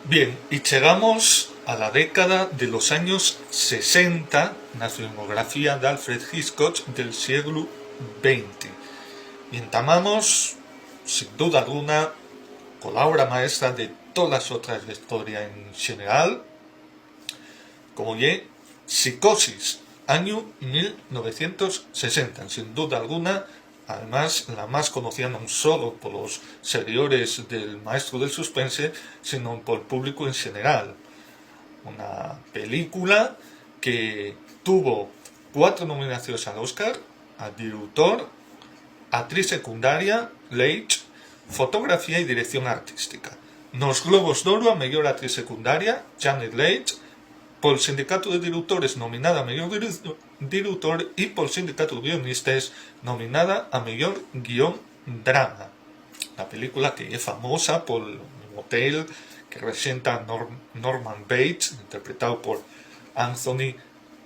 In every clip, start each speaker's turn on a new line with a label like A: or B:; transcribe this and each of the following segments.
A: Bien, y llegamos a la década de los años 60 na filmografía de Alfred Hitchcock del siglo XX. Y entamamos, sin duda alguna, con la obra maestra de todas las otras de historia en general, como ye Psicosis, año 1960. Sin duda alguna, además, la más conocida no solo por los seguidores del maestro del suspense, sino por el público en general. Una película que tuvo 4 nominaciones al Oscar, a director, actriz secundaria, Leitch, fotografía y dirección artística. Nos Globos de Oro a mellor actriz secundaria, Janet Leigh, pol Sindicato de Directores nominada a mellor director e pol Sindicato de Guionistas nominada a mellor guión drama. La película que é famosa pol motel que representa Norman Bates, interpretado por Anthony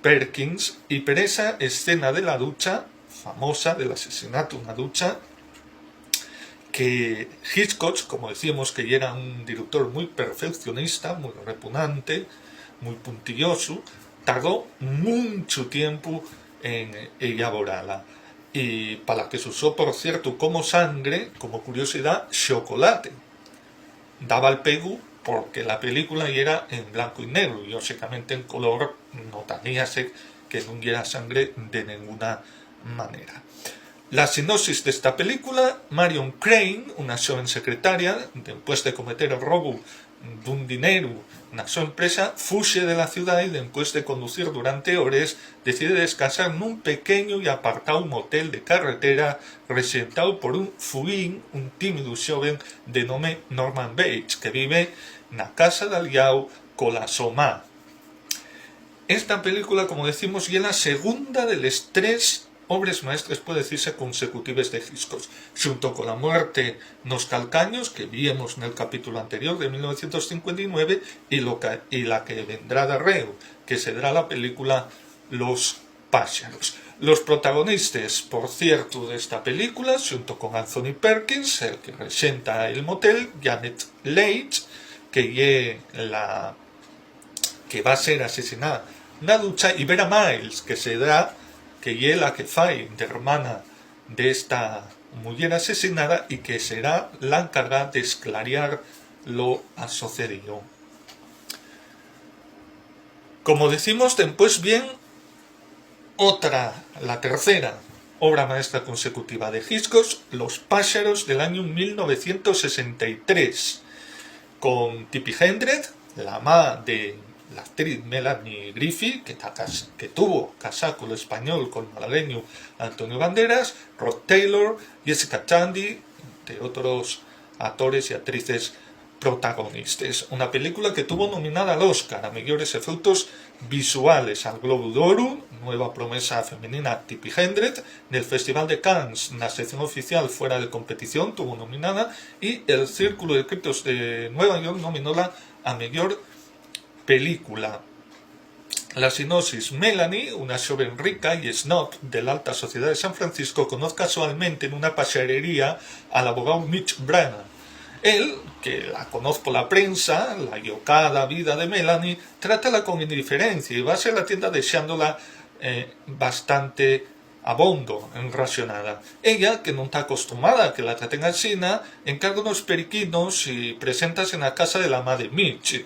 A: Perkins, y por esa escena de la ducha famosa del asesinato en una ducha que Hitchcock, como decíamos, que era un director muy perfeccionista, muy repugnante, muy puntilloso, tardó mucho tiempo en elaborarla. Y para que se usó, por cierto, como sangre, como curiosidad, chocolate. Daba el pego porque la película era en blanco y negro, y lógicamente en color notaríase que no era sangre de ninguna manera. La sinopsis de esta película: Marion Crane, una joven secretaria, después de cometer el robo de un dinero na súa empresa, fuxe de la ciudad y después de conducir durante horas decide descansar nun pequeño y apartado motel de carretera representado por un fuín, un tímido joven de nome Norman Bates, que vive na casa de aliao cola so má. Esta película, como decimos, é la segunda de las 3 obras maestras, puede decirse, consecutivas de Hitchcock, junto con La muerte nos calcaños, que vimos en el capítulo anterior de 1959, y la que vendrá de arreo, que será la película Los pájaros. Los protagonistas, por cierto, de esta película, junto con Anthony Perkins, el que representa el motel, Janet Leigh, que va a ser asesinada en la ducha, y Vera Miles, que será que é la que fai de hermana de esta mujer asesinada y que será la encargada de esclarear lo sucedido. Como decimos, después bien la tercera obra maestra consecutiva de Hitchcock, Los pájaros, del año 1963, con Tippi Hedren, la mamá de la actriz Melanie Griffith, que tuvo casado con el español, con el malagueño Antonio Banderas, Rod Taylor, Jessica Tandy, entre otros actores y actrices protagonistas. Una película que tuvo nominada al Oscar a mejores efectos visuales, al Globo de Oro, nueva promesa femenina Tippi Hedren, del Festival de Cannes, en la sección oficial fuera de competición, tuvo nominada, y el Círculo de Críticos de Nueva York nominóla a mejor película. La sinopsis: Melanie, una joven rica y snob de la alta sociedad de San Francisco, conoce casualmente en una pajarería al abogado Mitch Brennan. Él, que la conoce por la prensa, la yocada vida de Melanie, trátala con indiferencia y va a ser la tienda deseándola bastante abondo, enracionada. Ella, que no está acostumbrada a que la traten así, encarga unos periquinos y preséntase en la casa de la madre Mitch,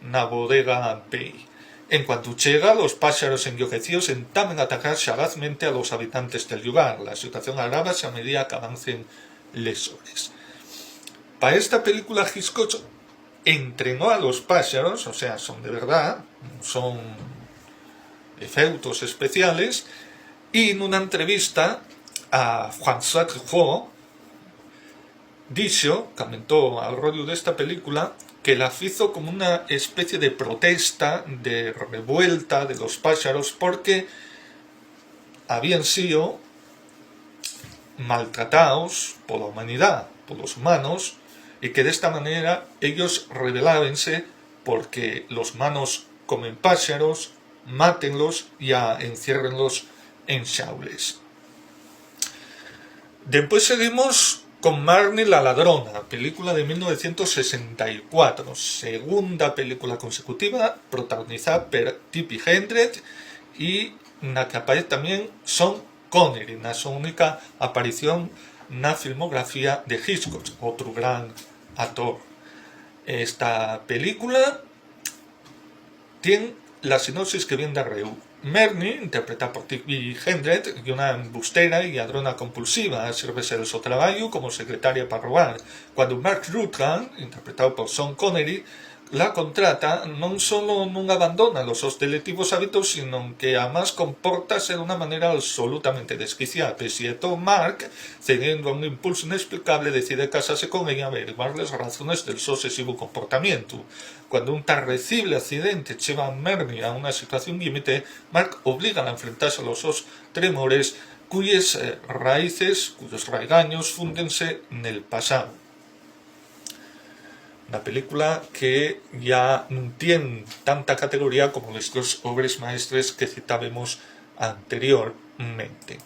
A: na bodega Bay. En cuanto llega, los pájaros enloquecidos entamen a atacar sagazmente a los habitantes del lugar. La situación agrávase a medida que avancen les horas. Para esta película, Hitchcock entrenó a los pájaros, o sea, son de verdad, son efectos especiales, y en una entrevista a François Truffaut comentó al rollo de esta película que la hizo como una especie de protesta, de revuelta de los pájaros, porque habían sido maltratados por la humanidad, por los humanos, y que de esta manera ellos rebelábense porque los humanos comen pájaros, mátenlos y enciérrenlos en jaulas. Después seguimos con Marnie la ladrona, película de 1964, segunda película consecutiva protagonizada por Tippi Hedren y na que aparece tamén Sean Connery, na súa única aparición na filmografía de Hitchcock, outro gran actor. Esta película tiene la sinopsis que viene de Reu. Marnie, interpretada por Tippi Hedren, y una embustera y ladrona compulsiva, sírvese de su trabajo como secretaria para robar. Cuando Mark Ruthven, interpretado por Sean Connery, la contrata, non solo non abandona los seus delictivos hábitos, sino que además comportase de una manera absolutamente desquiciada. Pese a todo, Mark, cediendo a un impulso inexplicable, decide casarse con ella y averiguar las razones del su obsesivo comportamiento. Cuando un terrible accidente lleva a Marnie a una situación límite, Mark obliga a enfrentarse a los seus tremores, cuyos raigaños fúndense en el pasado. Una película que ya no tiene tanta categoría como las dos obras maestras que citábamos anteriormente.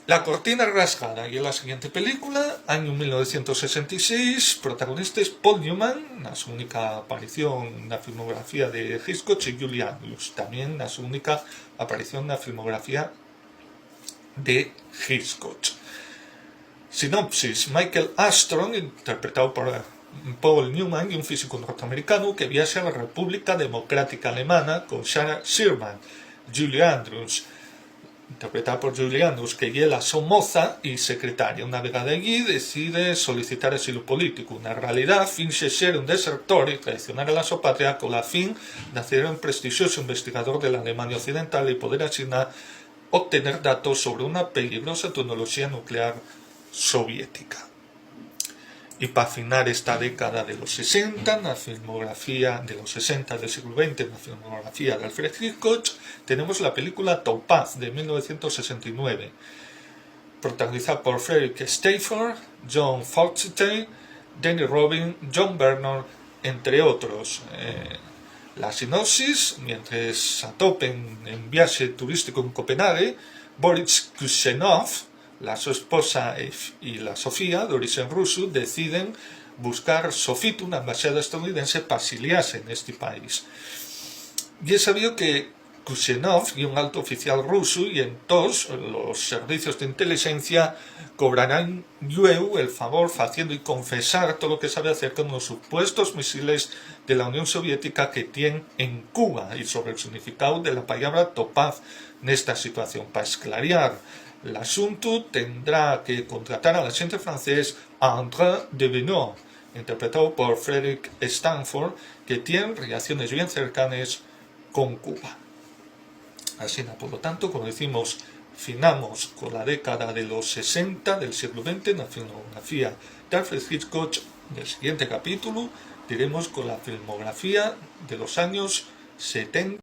A: La cortina rasgada y en la siguiente película, año 1966, protagonistas Paul Newman, na su única aparición en la filmografía de Hitchcock, y Julie Andrews, también na su única aparición en la filmografía de Hitchcock. Sinopsis: Michael Armstrong, interpretado por Paul Newman, y un físico norteamericano que viaja a la República Democrática Alemana con Sarah Sherman. Julie Andrews, interpretada por Julie Andrews, que es la somoza y secretaria. Una vez allí decide solicitar asilo político. En realidad finge ser un desertor y traicionar a la su patria con la fin de hacer un prestigioso investigador de la Alemania Occidental y poder así obtener datos sobre una peligrosa tecnología nuclear soviética. Y para afinar esta década de los 60, la filmografía de los 60 del siglo XX, la filmografía de Alfred Hitchcock, tenemos la película Topaz de 1969, protagonizada por Frederick Stafford, John Forsythe, Danny Robin, John Vernon, entre otros. La sinopsis: mientras a topen en viaje turístico en Copenhague, Boris Kusenov, su esposa y la Sofía, de origen ruso, deciden buscar Sofito, una embajada estadounidense, para exiliarse en este país. Y es sabido que Kusenov y un alto oficial ruso y entonces los servicios de inteligencia cobrarán luego el favor haciendo y confesar todo lo que sabe acerca de los supuestos misiles de la Unión Soviética que tienen en Cuba y sobre el significado de la palabra topaz en esta situación. Para esclarecer el asunto tendrá que contratar al agente francés André Devenot, interpretado por Frederick Stanford, que tiene relaciones bien cercanas con Cuba. Así, por lo tanto, como decimos, finamos con la década de los 60 del siglo XX en la filmografía de Alfred Hitchcock. En el siguiente capítulo diremos con la filmografía de los años 70.